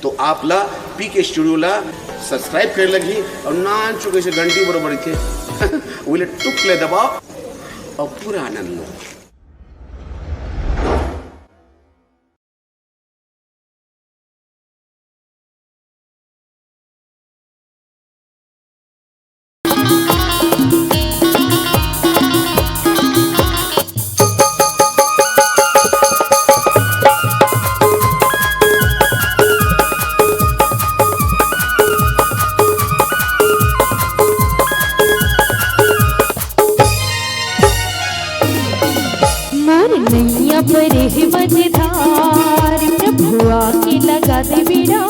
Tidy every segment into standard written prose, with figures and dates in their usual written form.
तो आपला पीके स्टुडिओला सबस्क्राईब करायला लगी और नाच कैसे घंटी बरोबर इथे उले टुकले दबाव और पूरा आनंद लो। मजेदार प्रभु आके लगा दे बीड़ा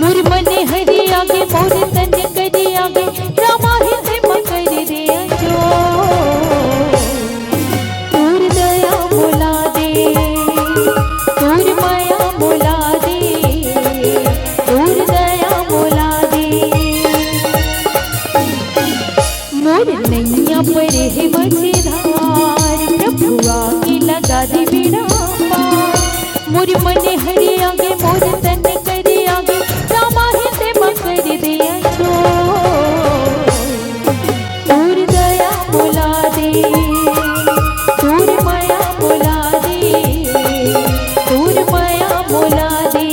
मोर मने हरि आगे मोर तन करी आगे रामा हिंदे मकर दे जो तोर दया बोला दे तोर माया बोला दे तोर दया बोला दे मोर नैया पर है मजेदार प्रभु आके लगा दे बीड़ा मोर मने हरि आगे मोर तन करी आगे रामा हिंदे मकर दे जो तोर दया बोला दे तोर माया बोला दे तोर माया बोला दे।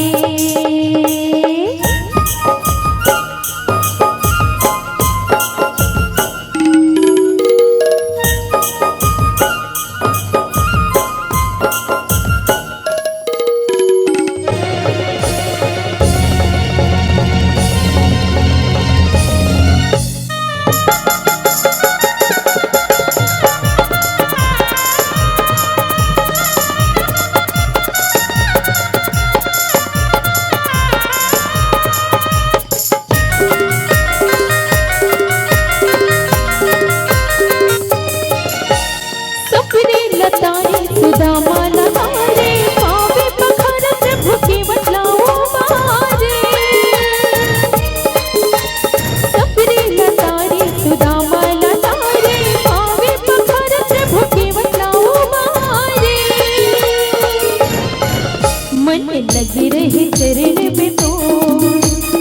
लगी रही चरण में तो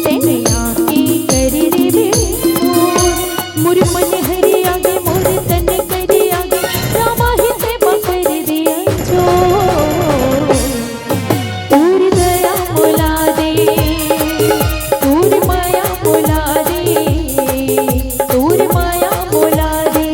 तेने आके कर रे मोर मन हरि आगे मोर तन करी आगे रामा हिंदे मकर दे जो तोर दया बोला दे तोर माया बोला दे तोर माया बोला दे।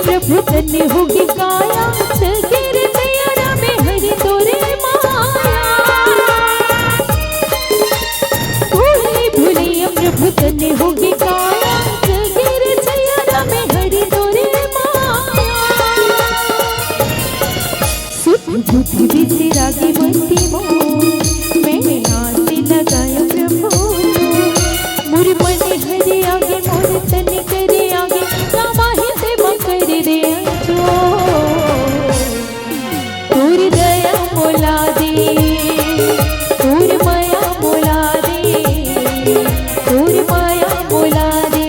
प्रभु तन्ने होगी काया सगिर तैयारा में हरि तोरे माया भूले भूले प्रभु तन्ने होगी काया सगिर तैयारा में हरि तोरे माया सुध बुद्धि विसरागी मती मोर मैंने हाथ लगाया प्रभु मोर मन हरि आगे मोर तन करे आगे रामा हिंदे मकर दे जो तोर दया बोला दे तोर माया बोला दे तोर माया बोला दे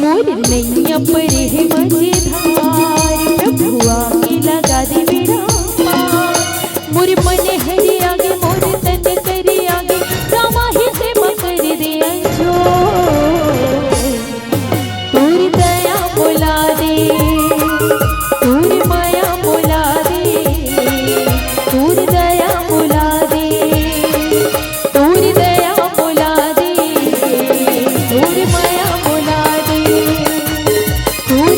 मोर नैया पर है मजेदार प्रभु आके लगा दे बीड़ा मोर मन हरि आगे मोर तन करी आगे रामा हिंदे मकर दे जो तोर दया बोला दे तोर माया बोला दे तोर दया बोला दे तोर दया बोला दे तोर माया बोला दे तोर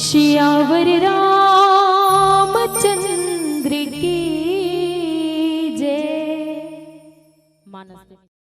श्यावर रामचंद्र की जय। मानस